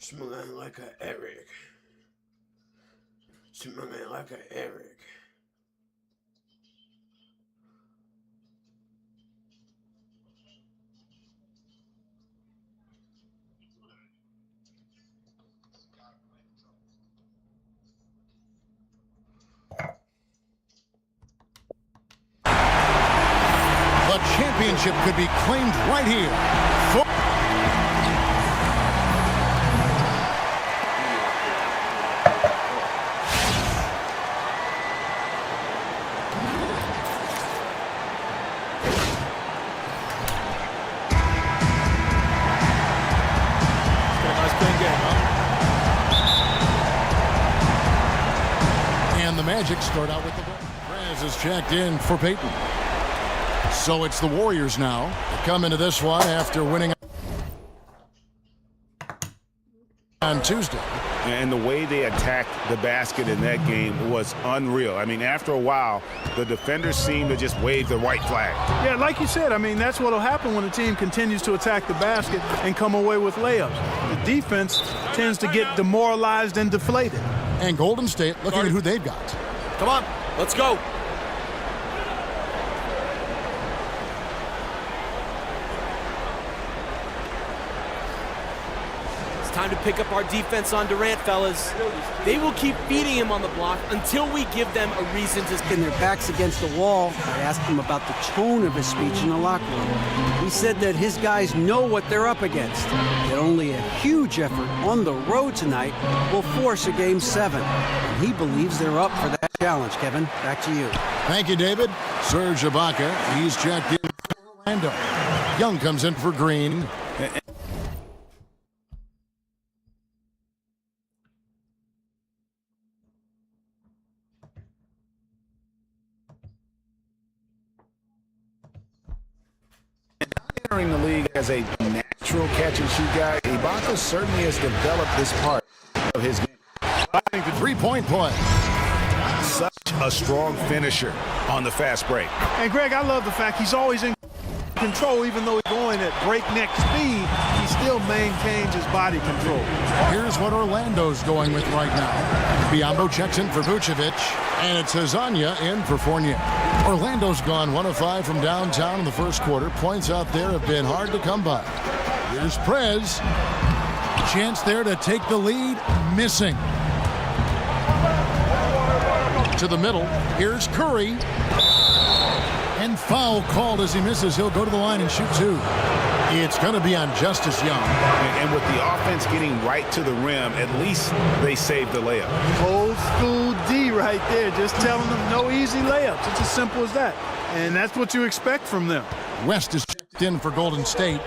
Smelling like a Eric. Smelling like a Eric. The championship could be claimed right here. And the Magic start out with the ball. Perez is checked in for Peyton. So it's the Warriors now to come into this one after winning on Tuesday. And the way they attacked the basket in that game was unreal. I mean, after a while, the defenders seemed to just wave the white flag. Yeah, like you said, I mean, that's what will happen when a team continues to attack the basket and come away with layups. The defense tends to get demoralized and deflated. And Golden State looking at who they've got. Come on, let's go. Time to pick up our defense on Durant, fellas. They will keep feeding him on the block until we give them a reason to... And their backs against the wall. I asked him about the tone of his speech in the locker room. He said that his guys know what they're up against. That only a huge effort on the road tonight will force a Game 7. And he believes they're up for that challenge. Kevin, back to you. Thank you, David. Serge Ibaka, he's checked in for Orlando. Young comes in for Green. Entering the league as a natural catch-and-shoot guy, Ibaka certainly has developed this part of his game. The three-point play. Such a strong finisher on the fast break. And Greg, I love the fact he's always in control. Even though he's going at breakneck speed, he still maintains his body control. Here's what Orlando's going with right now. Biyombo checks in for Vucevic, and it's Hezonja in for Fournier. Orlando's gone 1 of 5 from downtown in the first quarter. Points out there have been hard to come by. Here's Prez. Chance there to take the lead. Missing. To the middle. Here's Curry. And foul called as he misses. He'll go to the line and shoot 2. It's going to be on Justice Young. And with the offense getting right to the rim, at least they saved the layup. Old school D right there, just telling them no easy layups. It's as simple as that. And that's what you expect from them. West is checked in for Golden State.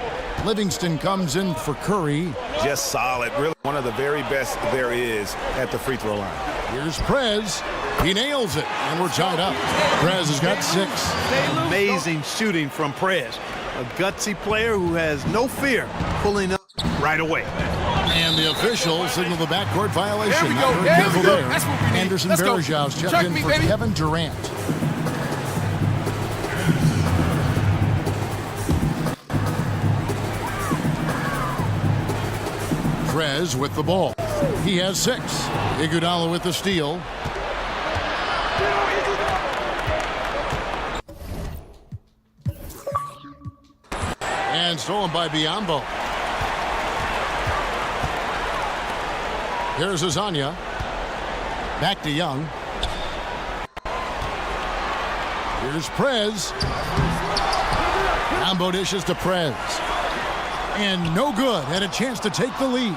Livingston comes in for Curry. Just solid. Really one of the very best there is at the free throw line. Here's Prez. He nails it, and we're tied up. Prez has got 6. Amazing shooting from Prez. A gutsy player who has no fear pulling up right away. And the officials signal the backcourt violation. There we go. Not very There careful we go. there. That's what we need. Anderson Let's go. Varejão's checked Check in me, for baby. Kevin Durant. Prez with the ball. He has 6. Iguodala with the steal. And stolen by Biyombo. Here's Hezonja. Back to Young. Here's Prez. Biyombo dishes to Prez. And no good. Had a chance to take the lead.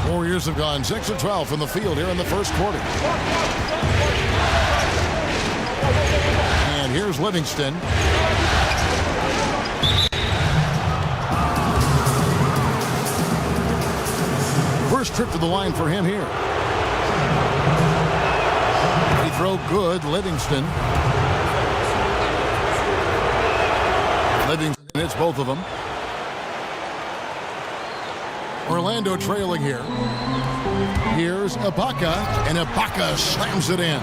Warriors have gone 6 of 12 from the field here in the first quarter. And here's Livingston. First trip to the line for him here. Free throw good, Livingston. Livingston hits both of them. Orlando trailing here. Here's Ibaka, and Ibaka slams it in.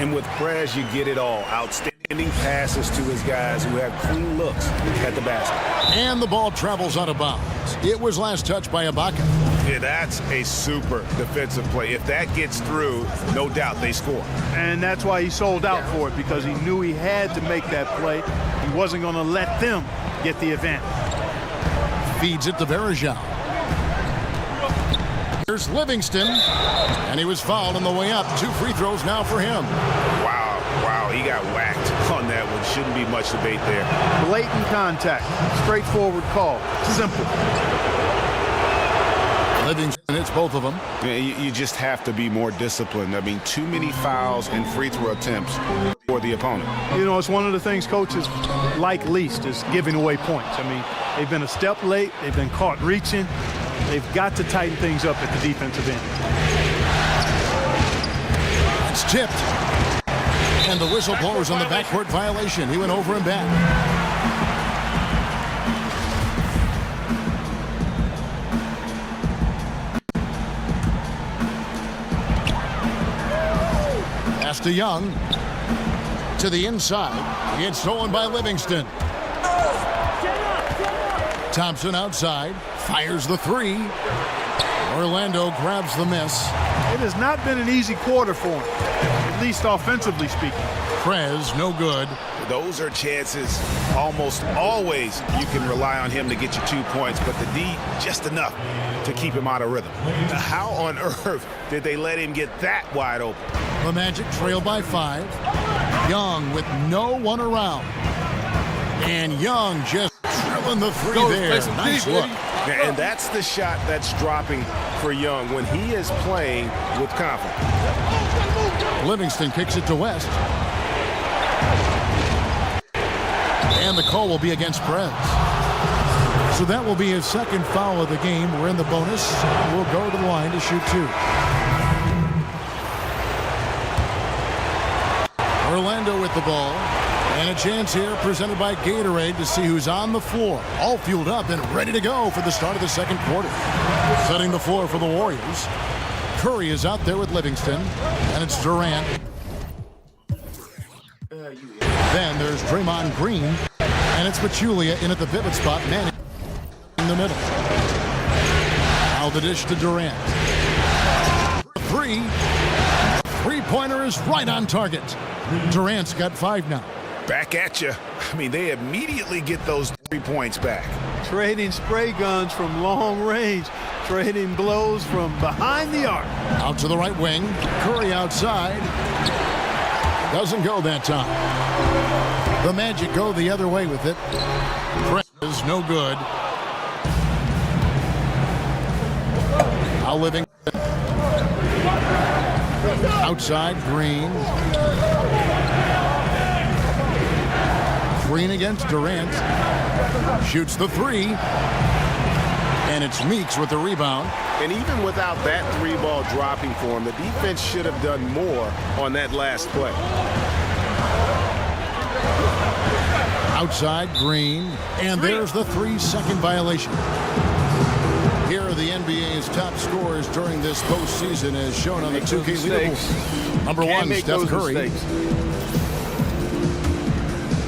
And with Prez, you get it all. Outstanding passes to his guys who have clean looks at the basket. And the ball travels out of bounds. It was last touched by Ibaka. Yeah, that's a super defensive play. If that gets through, no doubt they score. And that's why he sold out for it, because he knew he had to make that play. He wasn't going to let them get the advantage. Feeds it to Varejao. Here's Livingston, and he was fouled on the way up. 2 free throws now for him. Wow, he got whacked on that one. Shouldn't be much debate there. Blatant contact, straightforward call, simple. Livingston hits both of them. Yeah, you just have to be more disciplined. I mean, too many fouls and free throw attempts for the opponent. You know, it's one of the things coaches like least is giving away points. I mean, they've been a step late. They've been caught reaching. They've got to tighten things up at the defensive end. It's tipped. And the whistle blows on the backcourt violation. He went over and back. Pass to Young. To the inside. It's stolen by Livingston. Thompson outside. Fires the 3. Orlando grabs the miss. It has not been an easy quarter for him, at least offensively speaking. Prez, no good. Those are chances almost always you can rely on him to get you 2 points, but the D just enough to keep him out of rhythm. How on earth did they let him get that wide open? The Magic trail by 5. Young with no one around. And Young just drilling the 3 there. Nice look. And that's the shot that's dropping for Young when he is playing with confidence. Livingston kicks it to West. And the call will be against Prez. So that will be his second foul of the game. We're in the bonus. We'll go to the line to shoot 2. Orlando with the ball. And a chance here presented by Gatorade to see who's on the floor. All fueled up and ready to go for the start of the second quarter. Setting the floor for the Warriors. Curry is out there with Livingston. And it's Durant. Then there's Draymond Green. And it's Pachulia in at the pivot spot. Man in the middle. Now the dish to Durant. 3. 3-pointer is right on target. Durant's got 5 now. Back at you. I mean, they immediately get those 3 points back. Trading spray guns from long range. Trading blows from behind the arc. Out to the right wing. Curry outside. Doesn't go that time. The Magic go the other way with it. Prez no good. Now Livingston. Outside Green. Green against Durant. Shoots the 3. And it's Meeks with the rebound. And even without that 3-ball dropping for him, the defense should have done more on that last play. Outside Green. And there's the 3-second violation. Here are the NBA's top scorers during this postseason as shown on the 2K leaderboard. Number 1, Steph Curry.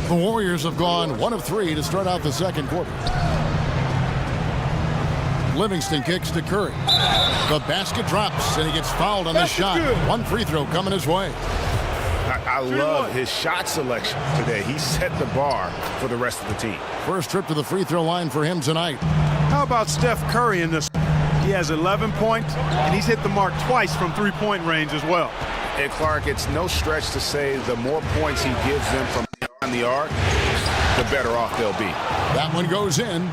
The Warriors have gone 1 of 3 to start out the second quarter. Livingston kicks to Curry. The basket drops, and he gets fouled on the shot. Good. 1 free throw coming his way. I love his shot selection today. He set the bar for the rest of the team. First trip to the free throw line for him tonight. How about Steph Curry in this? He has 11 points, and he's hit the mark twice from 3-point range as well. And Clark, it's no stretch to say the more points he gives them from beyond the arc, the better off they'll be. That one goes in.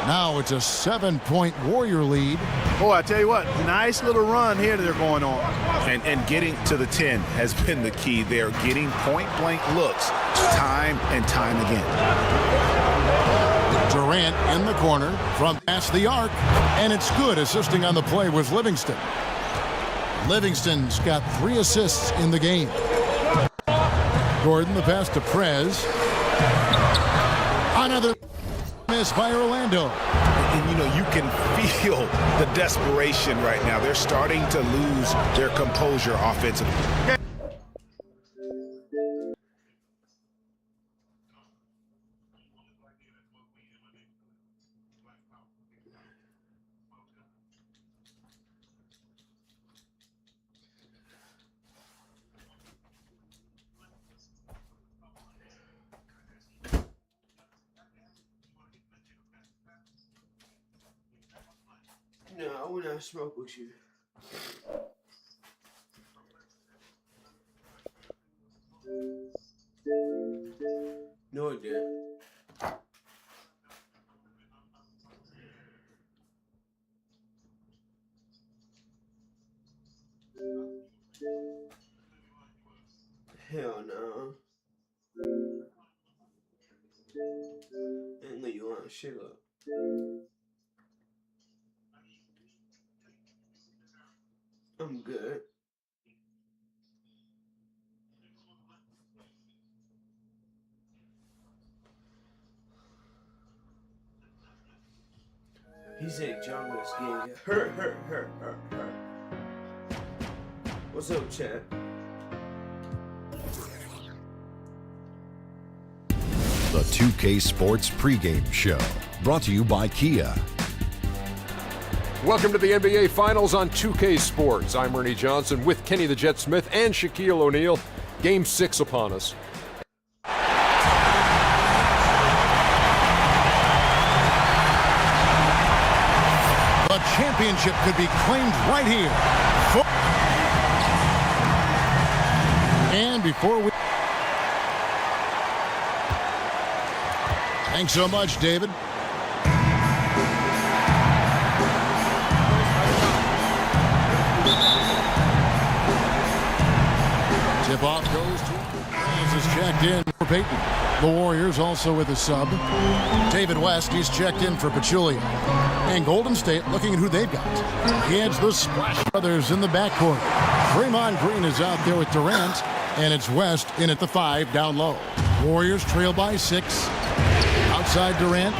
Now it's a 7-point Warrior lead. Boy, I tell you what, nice little run here they're going on. And getting to the 10 has been the key. They're getting point-blank looks time and time again. Durant in the corner from past the arc, and it's good. Assisting on the play was Livingston. Livingston's got 3 assists in the game. Gordon, the pass to Prez. Another miss by Orlando. And, you know, you can feel the desperation right now. They're starting to lose their composure offensively. would not smoke with you. No, I didn't. Hell no. And leave you on shit up. I'm good. He said John was getting hurt. What's up, chat? The 2K Sports pregame show, brought to you by Kia. Welcome to the NBA Finals on 2K Sports. I'm Ernie Johnson with Kenny the Jet Smith and Shaquille O'Neal. Game 6 upon us. The championship could be claimed right here. And before we... Thanks so much, David. Tip-off goes to... This is checked in for Peyton. The Warriors also with a sub. David West, he's checked in for Pachulia. And Golden State looking at who they've got. He adds the Splash Brothers in the backcourt. Draymond Green is out there with Durant. And it's West in at the 5 down low. Warriors trail by 6. Outside Durant.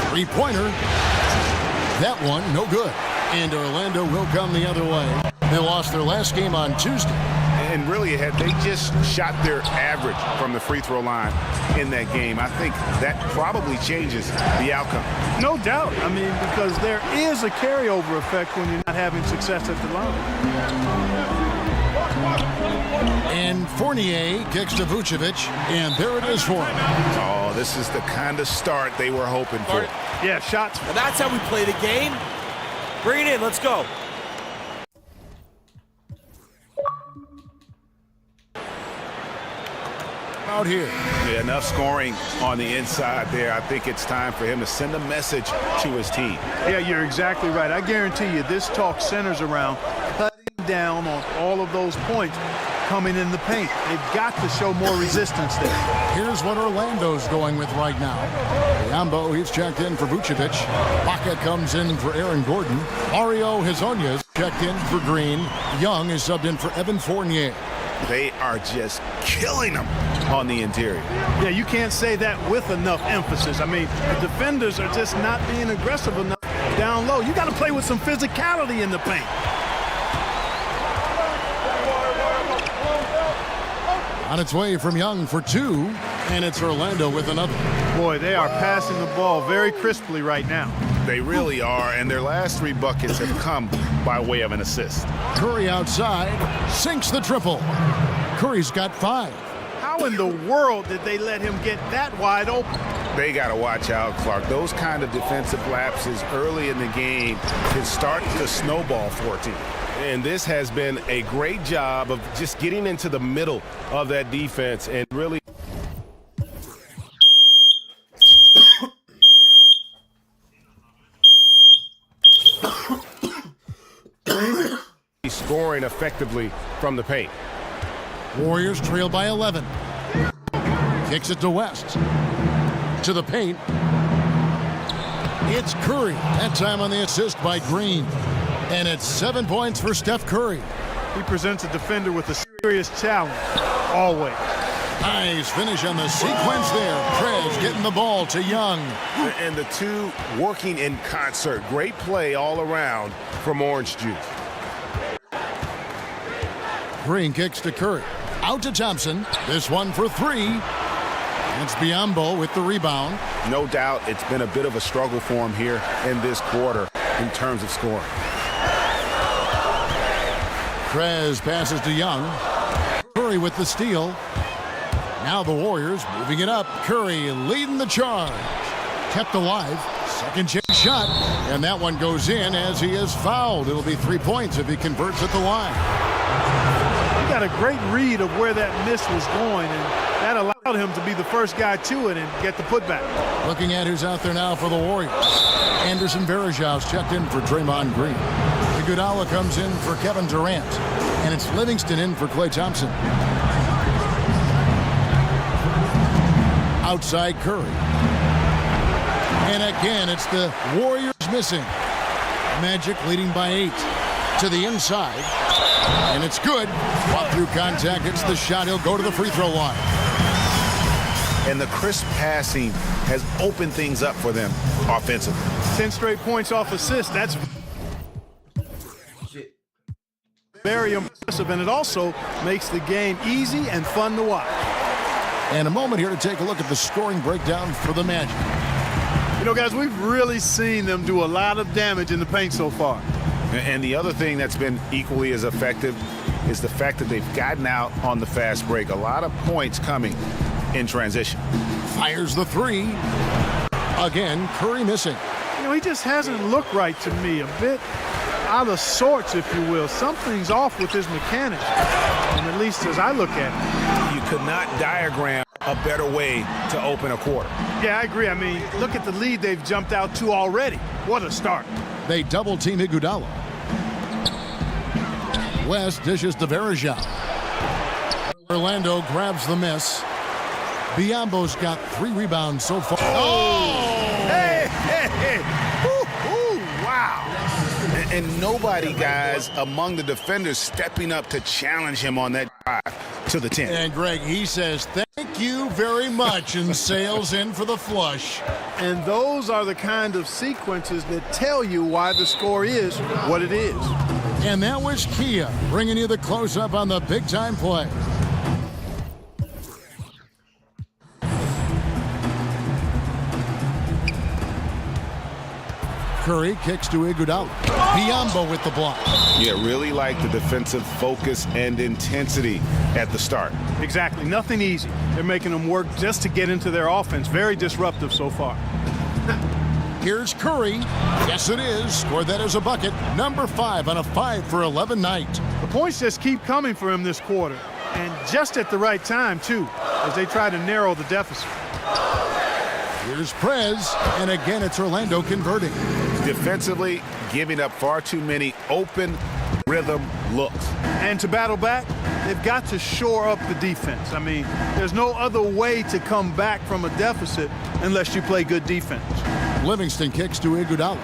Three-pointer. That one, no good. And Orlando will come the other way. They lost their last game on Tuesday. And really, had they just shot their average from the free throw line in that game, I think that probably changes the outcome. No doubt. I mean, because there is a carryover effect when you're not having success at the line. And Fournier kicks to Vucevic, and there it is for him. Oh, this is the kind of start they were hoping for. Yeah, shots. Well, that's how we play the game. Bring it in. Let's go. Out here. Yeah, enough scoring on the inside there. I think it's time for him to send a message to his team. Yeah, you're exactly right. I guarantee you this talk centers around cutting down on all of those points coming in the paint. They've got to show more resistance there. Here's what Orlando's going with right now. Biombo, he's checked in for Vucevic. Baca comes in for Aaron Gordon. Mario Hezonja's checked in for Green. Young is subbed in for Evan Fournier. They are just killing them on the interior. Yeah, you can't say that with enough emphasis. I mean, the defenders are just not being aggressive enough down low. You got to play with some physicality in the paint. On its way from Young for 2, and it's Orlando with another. Boy, they are passing the ball very crisply right now. They really are, and their last 3 buckets have come by way of an assist. Curry outside, sinks the triple. Curry's got 5. How in the world did they let him get that wide open? They got to watch out, Clark. Those kind of defensive lapses early in the game can start to snowball for a team. And this has been a great job of just getting into the middle of that defense and really scoring effectively from the paint. Warriors trail by 11. Kicks it to West. To the paint. It's Curry. That time on the assist by Green. And it's 7 points for Steph Curry. He presents a defender with a serious challenge, always. Nice finish on the sequence there. Prez getting the ball to Young. And the two working in concert. Great play all around from Orange Juice. Green kicks to Curry. Out to Thompson. This one for 3. It's Biombo with the rebound. No doubt it's been a bit of a struggle for him here in this quarter in terms of scoring. Prez passes to Young. Curry with the steal. Now the Warriors moving it up. Curry leading the charge. kept alive. Second chance shot, and that one goes in as he is fouled. It'll be 3 points if he converts at the line. He got a great read of where that miss was going, and that allowed him to be the first guy to it and get the putback. Looking at who's out there now for the Warriors. Anderson Varejão's checked in for Draymond Green. Iguodala comes in for Kevin Durant, and it's Livingston in for Klay Thompson. Outside Curry. And again, it's the Warriors missing. Magic leading by 8 to the inside. And it's good. Fought through contact. It's the shot. He'll go to the free throw line. And the crisp passing has opened things up for them offensively. 10 straight points off assists. That's Shit. very impressive, and it also makes the game easy and fun to watch. And a moment here to take a look at the scoring breakdown for the Magic. You know, guys, we've really seen them do a lot of damage in the paint so far. And the other thing that's been equally as effective is the fact that they've gotten out on the fast break. A lot of points coming in transition. Fires the three. Again, Curry missing. You know, he just hasn't looked right to me. A bit out of sorts, if you will. Something's off with his mechanics, and at least as I look at it. You could not diagram a better way to open a quarter. Yeah, I agree. I mean, look at the lead they've jumped out to already. What a start. They double-team Iguodala. West dishes to Varejão. Orlando grabs the miss. Biyombo's got 3 rebounds so far. Hey, hey, hey. Ooh, wow. And nobody, guys, among the defenders stepping up to challenge him on that drive to the 10. And Greg, he says, thank you very much, and sails in for the flush. And those are the kind of sequences that tell you why the score is what it is. And that was Kia bringing you the close-up on the big-time play. Curry kicks to Iguodala. Biyombo with the block. Yeah, really like the defensive focus and intensity at the start. Exactly. Nothing easy. They're making them work just to get into their offense. Very disruptive so far. Here's Curry. Yes, it is. Scored that as a bucket. Number 5 on a 5 for 11 night. The points just keep coming for him this quarter. And just at the right time, too, as they try to narrow the deficit. Here's Prez. And again, it's Orlando converting. Defensively, giving up far too many open rhythm looks. And to battle back, they've got to shore up the defense. I mean, there's no other way to come back from a deficit unless you play good defense. Livingston kicks to Iguodala.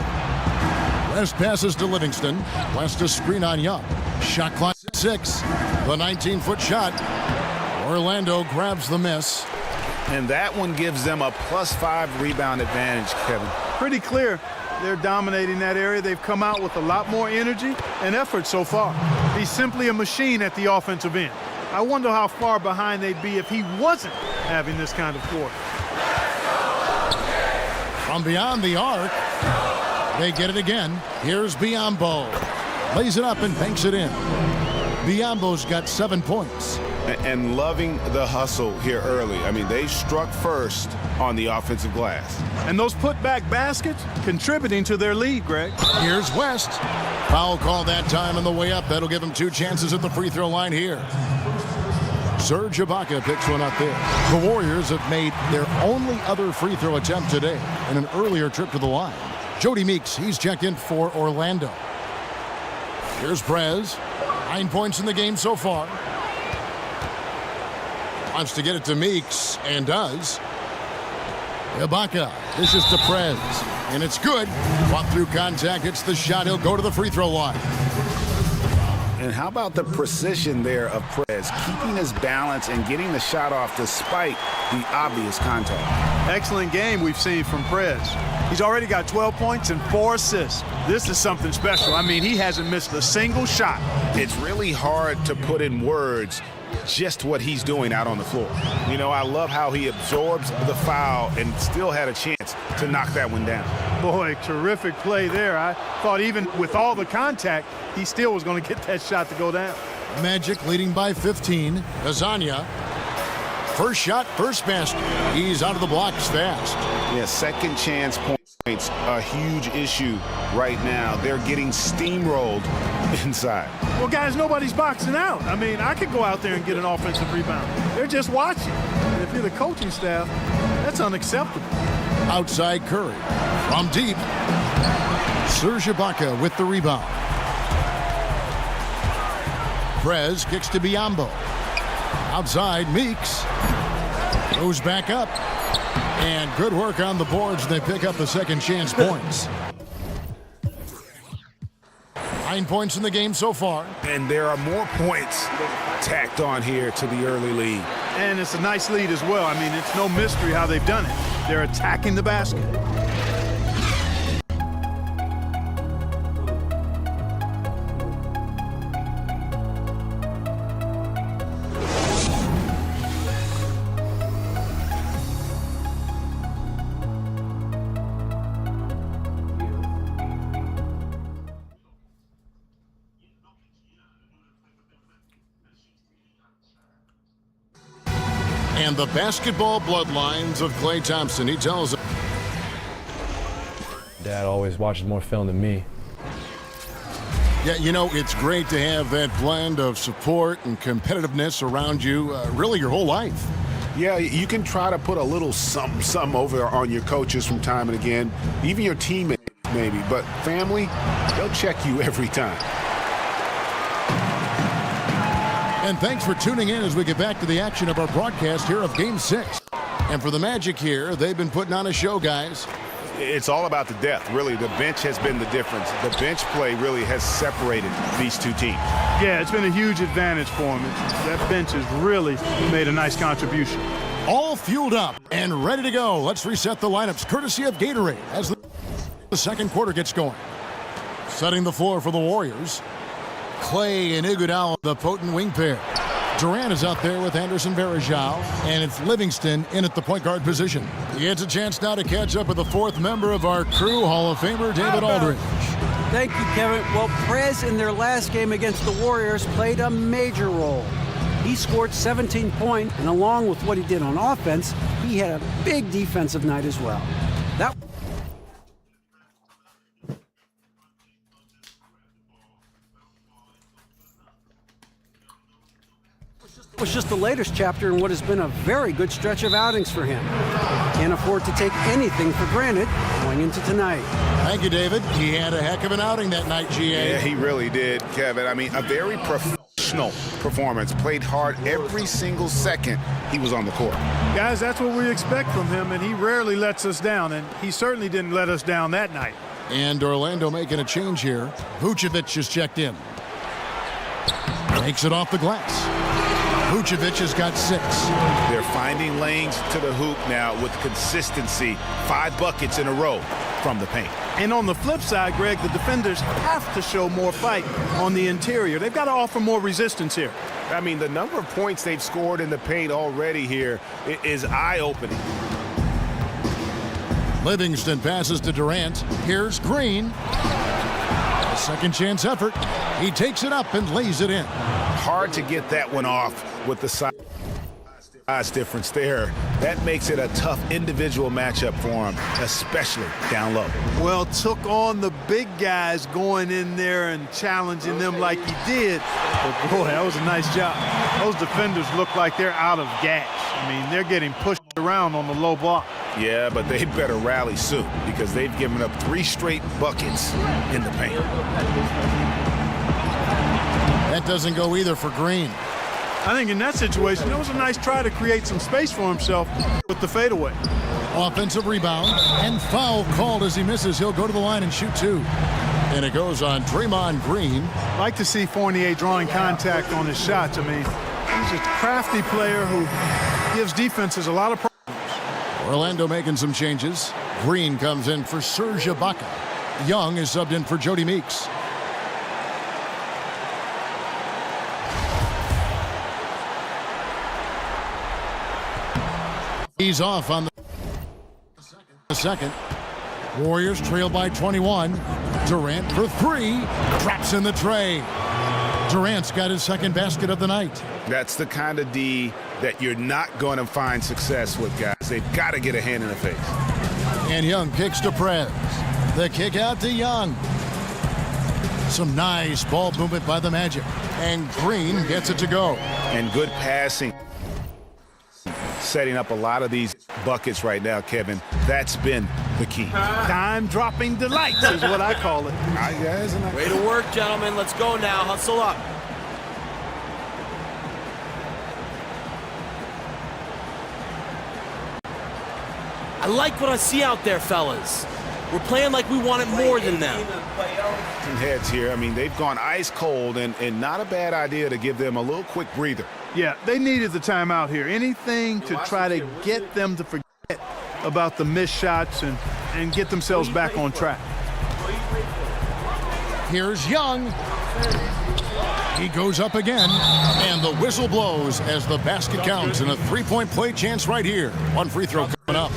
West passes to Livingston. West a screen on Young. Shot clock 6. The 19-foot shot. Orlando grabs the miss. And that one gives them a +5 rebound advantage, Kevin. Pretty clear they're dominating that area. They've come out with a lot more energy and effort so far. He's simply a machine at the offensive end. I wonder how far behind they'd be if he wasn't having this kind of quarter. From beyond the arc, they get it again. Here's Biyombo. Lays it up and banks it in. Biyombo's got 7 points. And loving the hustle here early. I mean, they struck first on the offensive glass. And those putback baskets contributing to their lead, Greg. Here's West. Foul call that time on the way up. That'll give him 2 chances at the free throw line here. Serge Ibaka picks one up there. The Warriors have made their only other free throw attempt today in an earlier trip to the line. Jody Meeks, he's checked in for Orlando. Here's Prez. 9 points in the game so far. Wants to get it to Meeks, and does. Ibaka, this is to Prez, and it's good. Fought through contact, it's the shot. He'll go to the free throw line. And how about the precision there of Prez, keeping his balance and getting the shot off despite the obvious contact. Excellent game we've seen from Prez. He's already got 12 points and 4 assists. This is something special. I mean, he hasn't missed a single shot. It's really hard to put in words just what he's doing out on the floor. You know, I love how he absorbs the foul and still had a chance to knock that one down. Boy, terrific play there. I thought even with all the contact, he still was going to get that shot to go down. Magic leading by 15. Azania. First shot, first basket. He's out of the blocks fast. Yeah, second chance points, a huge issue right now. They're getting steamrolled inside. Well, guys, nobody's boxing out. I mean, I could go out there and get an offensive rebound. They're just watching. And if you're the coaching staff, that's unacceptable. Outside Curry. From deep. Serge Ibaka with the rebound. Prez kicks to Biyombo. Outside, Meeks. Goes back up. And good work on the boards. They pick up the second chance points. 9 points in the game so far. And there are more points tacked on here to the early lead. And it's a nice lead as well. I mean, it's no mystery how they've done it. They're attacking the basket. And the basketball bloodlines of Klay Thompson. He tells us. Dad always watches more film than me. Yeah, you know, it's great to have that blend of support and competitiveness around you really your whole life. Yeah, you can try to put a little something over on your coaches from time and again, even your teammates maybe, but family, they'll check you every time. And thanks for tuning in as we get back to the action of our broadcast here of Game 6. And for the Magic here, they've been putting on a show, guys. It's all about the depth, really. The bench has been the difference. The bench play really has separated these two teams. Yeah, it's been a huge advantage for them. That bench has really made a nice contribution. All fueled up and ready to go. Let's reset the lineups courtesy of Gatorade as the second quarter gets going. Setting the floor for the Warriors. Klay and Iguodala, the potent wing pair. Durant is out there with Anderson Varejao, and it's Livingston in at the point guard position. He gets a chance now to catch up with the fourth member of our crew, Hall of Famer David Aldridge. Thank you, Kevin. Well, Prez in their last game against the Warriors played a major role. He scored 17 points, and along with what he did on offense, he had a big defensive night as well. That was just the latest chapter in what has been a very good stretch of outings for him. Can't afford to take anything for granted going into tonight. Thank you, David. He had a heck of an outing that night, GA. Yeah, he really did, Kevin. I mean, a very professional performance. Played hard every single second he was on the court. Guys, that's what we expect from him, and he rarely lets us down, and he certainly didn't let us down that night. And Orlando making a change here. Vucevic is checked in. Takes it off the glass. Vucevic has got 6. They're finding lanes to the hoop now with consistency. 5 buckets in a row from the paint. And on the flip side, Greg, the defenders have to show more fight on the interior. They've got to offer more resistance here. I mean, the number of points they've scored in the paint already here is eye-opening. Livingston passes to Durant. Here's Green. A second chance effort. He takes it up and lays it in. Hard to get that one off with the size difference there. That makes it a tough individual matchup for him, especially down low. Well, took on the big guys going in there and challenging them like he did. But boy, that was a nice job. Those defenders look like they're out of gas. I mean, they're getting pushed around on the low block. Yeah, but they better rally soon because they've given up 3 straight buckets in the paint. That doesn't go either for Green. I think in that situation, it was a nice try to create some space for himself with the fadeaway. Offensive rebound and foul called as he misses. He'll go to the line and shoot 2. And it goes on Draymond Green. Like to see Fournier drawing contact on his shots. I mean, he's a crafty player who gives defenses a lot of problems. Orlando making some changes. Green comes in for Serge Ibaka. Young is subbed in for Jody Meeks. He's off on the second. Warriors trail by 21. Durant for 3. Drops in the tray. Durant's got his second basket of the night. That's the kind of D that you're not going to find success with, guys. They've got to get a hand in the face. And Young kicks to Prez. The kick out to Young. Some nice ball movement by the Magic. And Green gets it to go. And good passing. Setting up a lot of these buckets right now, Kevin. That's been the key. Dime-dropping delights is what I call it. Way to work, gentlemen. Let's go now. Hustle up. I like what I see out there, fellas. We're playing like we want it more than them. Heads here. I mean, they've gone ice cold, and not a bad idea to give them a little quick breather. Yeah, they needed the timeout here. Anything to try to get them to forget about the missed shots and get themselves back on track. Here's Young. He goes up again, and the whistle blows as the basket counts, and a three-point play chance right here. One free throw coming up.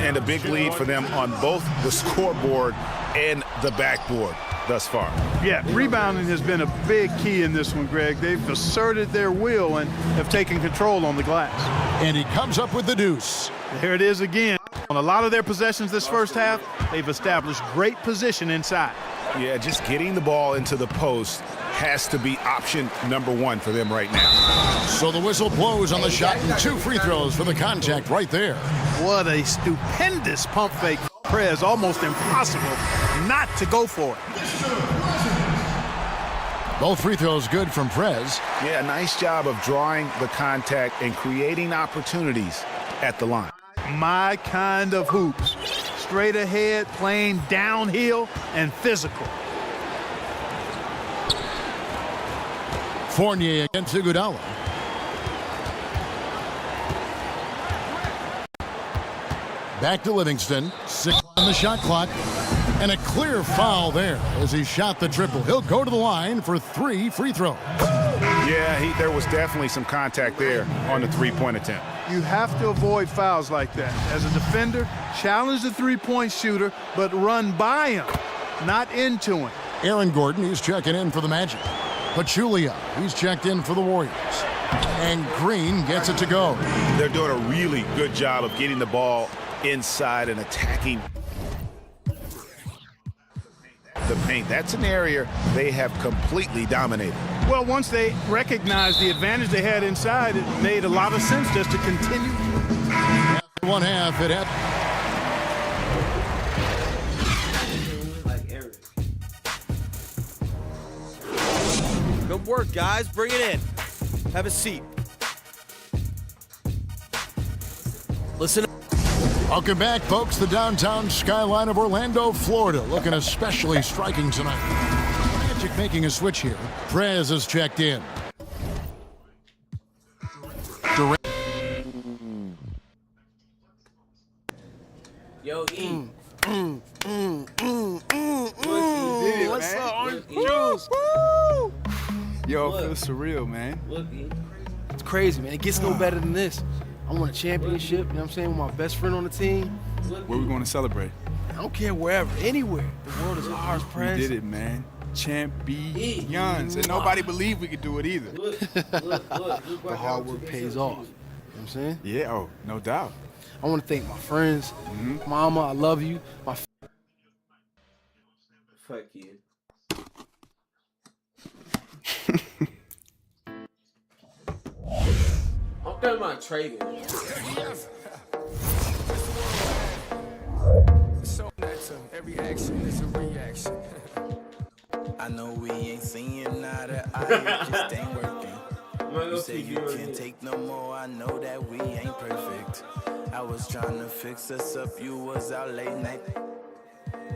And a big lead for them on both the scoreboard and the backboard thus far. Yeah, rebounding has been a big key in this one, Greg. They've asserted their will and have taken control on the glass. And he comes up with the deuce. There it is again. On a lot of their possessions this first half, they've established great position inside. Yeah, just getting the ball into the post has to be option number one for them right now. So the whistle blows on the shot, and 2 free throws for the contact right there. What a stupendous pump fake. Prez, almost impossible not to go for it. Both free throws good from Prez. Yeah, nice job of drawing the contact and creating opportunities at the line. My kind of hoops. Straight ahead, playing downhill, and physical. Fournier against Iguodala. Back to Livingston. 6 on the shot clock. And a clear foul there as he shot the triple. He'll go to the line for 3 free throws. Yeah, there was definitely some contact there on the three-point attempt. You have to avoid fouls like that. As a defender, challenge the three-point shooter, but run by him, not into him. Aaron Gordon, he's checking in for the Magic. Pachulia, he's checked in for the Warriors. And Green gets it to go. They're doing a really good job of getting the ball inside and attacking the paint. That's an area they have completely dominated. Well, once they recognized the advantage they had inside, it made a lot of sense just to continue. After one half, it had. Good work, guys. Bring it in. Have a seat. Listen up. Welcome back, folks. The downtown skyline of Orlando, Florida, looking especially striking tonight. Magic making a switch here. Prez is checked in. Durant. Yo, E. What's up, Orange Juice? Yo, it feels surreal, man. It's crazy, man. It gets no better than this. I won a championship, you know what I'm saying, with my best friend on the team. Where we going to celebrate? I don't care wherever, anywhere. The world is ours, Prez. We did it, man. Champions. And nobody believed we could do it either. The hard work pays off. You know what I'm saying? Yeah, oh, no doubt. I want to thank my friends. Mama, I love you. My Fuck you. I'm done my trading. So every action is a reaction. I know we ain't seeing eye to eye, it just ain't working. You say you can't take no more, I know that we ain't perfect. I was trying to fix us up, you was out late night.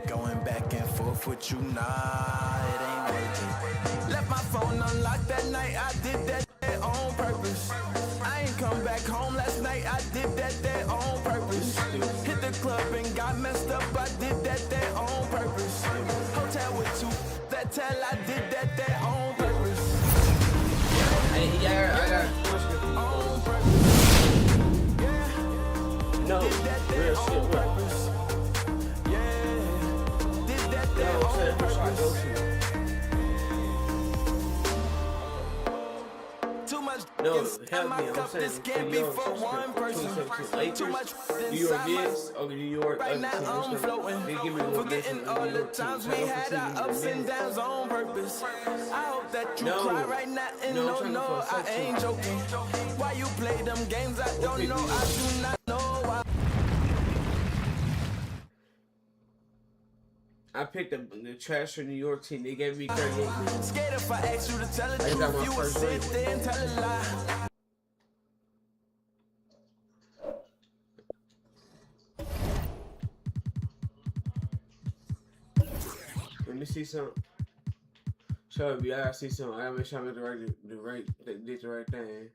Going back and forth with you, nah, it ain't working. Left my phone unlocked that night, I did that on purpose. I ain't come back home last night, I did that on purpose. Hit the club and got messed up, I did that on purpose. Hotel with you, that tell I did that on purpose. Hey, yeah, I got on purpose. no Did that real on shit. What? purpose. Yeah, did that on purpose. Too much No, help me. I'm saying New York, 2017 Lakers, New York Knicks, or New York other teams. They give me the Forgetting all the times we had our ups and downs on purpose. I hope that you cry right now and no, I ain't joking. Why you play them games? I don't know. I do not know why. I picked the trash for New York team. They gave me 38 minutes. Scared if I ask you to tell the truth, you would sit there and tell a lie. Let me see some. Show me, I gotta see some. I gotta make sure I did the right thing.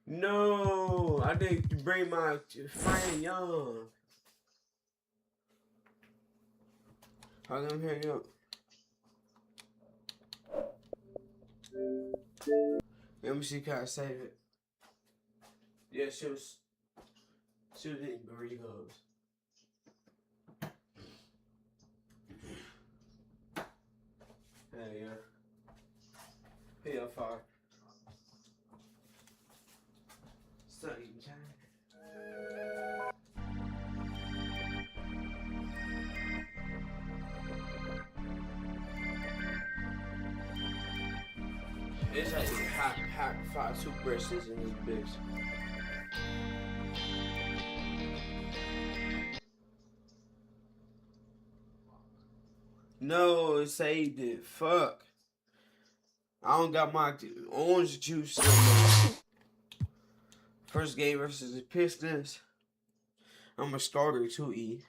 No, I didn't bring my friend Young. Hold on, hang up. Let me see, can I save it? Yeah, she was eating burritos. There you go. Here, far. Studying time. It's like hot fried toothbrushes in this bitch. No, it saved it. Fuck. I don't got my orange juice no more. First game versus the Pistons. I'm a starter too, E.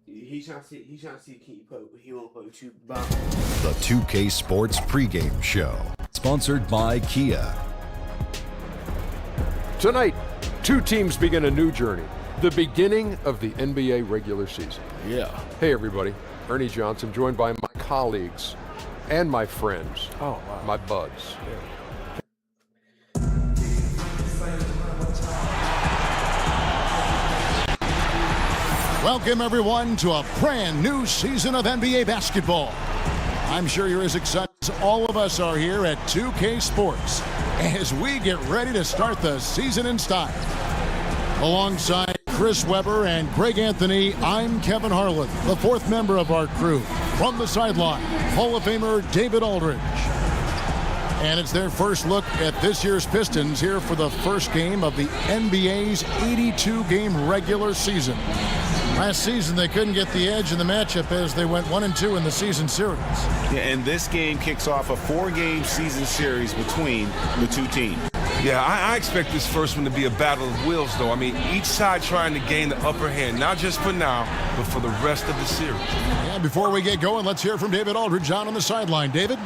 He trying to see Keith play, but he won't play with you. Bye. The 2K Sports pregame show, sponsored by Kia. Tonight, two teams begin a new journey, the beginning of the NBA regular season. Yeah. Hey everybody, Ernie Johnson, joined by my colleagues and my friends, my buds. Welcome, everyone, to a brand new season of NBA basketball. I'm sure you're as excited as all of us are here at 2K Sports as we get ready to start the season in style. Alongside Chris Webber and Greg Anthony, I'm Kevin Harlan, the fourth member of our crew. From the sideline, Hall of Famer David Aldridge. And it's their first look at this year's Pistons here for the first game of the NBA's 82-game regular season. Last season, they couldn't get the edge in the matchup as they went 1-2 in the season series. Yeah, and this game kicks off a 4-game season series between the two teams. Yeah, I expect this first one to be a battle of wills, though. I mean, each side trying to gain the upper hand, not just for now, but for the rest of the series. Yeah, before we get going, let's hear from David Aldridge on the sideline. David?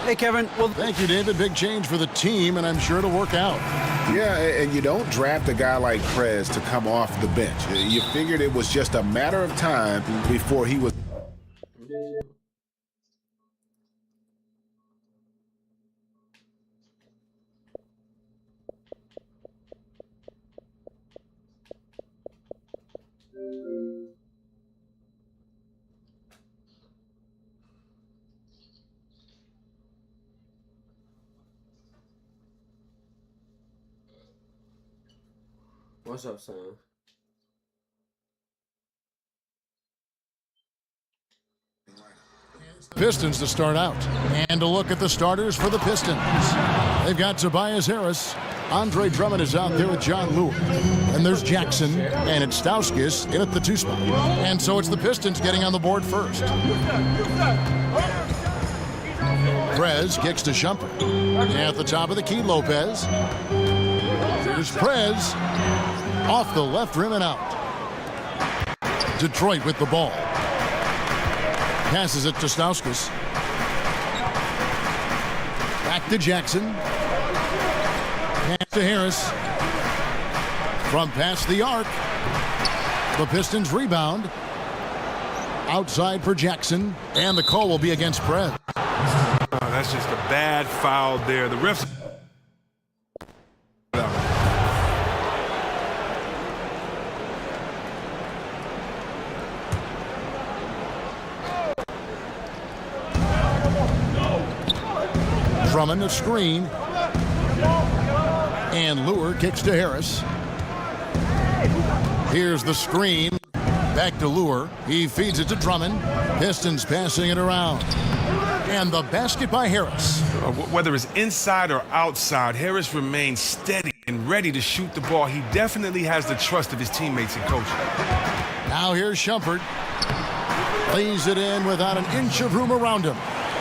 Hey, Kevin. Well, thank you, David. Big change for the team, and I'm sure it'll work out. Yeah, and you don't draft a guy like Prez to come off the bench. You figured it was just a matter of time before he was... What's up, son? Pistons to start out. And a look at the starters for the Pistons. They've got Tobias Harris. Andre Drummond is out there with John Lewis. And there's Jackson, and it's Stauskas in at the 2 spot. And so it's the Pistons getting on the board first. Prez kicks to Shumpert. At the top of the key, Lopez. Here's Prez. Off the left rim and out. Detroit with the ball. Passes it to Stauskas. Back to Jackson. Pass to Harris. From past the arc. The Pistons rebound. Outside for Jackson. And the call will be against Prez. That's just a bad foul there. The refs... Drummond a screen. And Lure kicks to Harris. Here's the screen. Back to Lure. He feeds it to Drummond. Pistons passing it around. And the basket by Harris. Whether it's inside or outside, Harris remains steady and ready to shoot the ball. He definitely has the trust of his teammates and coach. Now here's Shumpert. Lays it in without an inch of room around him.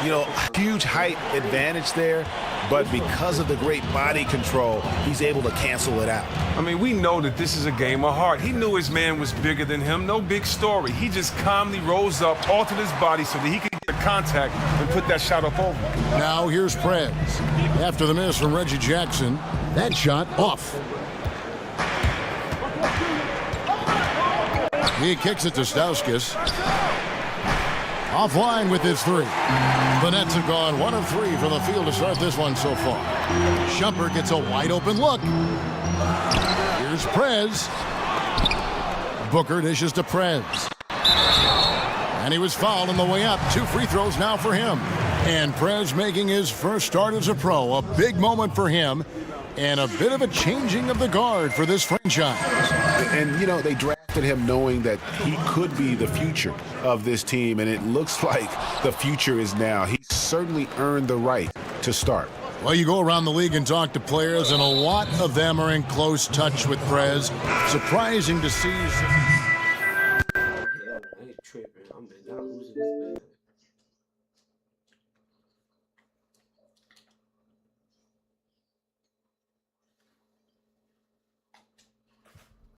You know, huge height advantage there, but because of the great body control, he's able to cancel it out. I mean, we know that this is a game of heart. He knew his man was bigger than him. No big story. He just calmly rose up, altered his body so that he could get the contact and put that shot up over. Now here's Prez. After the miss from Reggie Jackson, that shot off. He kicks it to Stauskas. Offline with his three. The Nets have gone 1 of 3 from the field to start this one so far. Shumpert gets a wide open look. Here's Prez. Booker dishes to Prez. And he was fouled on the way up. 2 free throws now for him. And Prez making his first start as a pro. A big moment for him. And a bit of a changing of the guard for this franchise. And, you know, they drafted him knowing that he could be the future of this team, and it looks like the future is now. He certainly earned the right to start. Well, you go around the league and talk to players, and a lot of them are in close touch with Prez. Surprising to see. I ain't tripping. I'm in. Who's in this bed?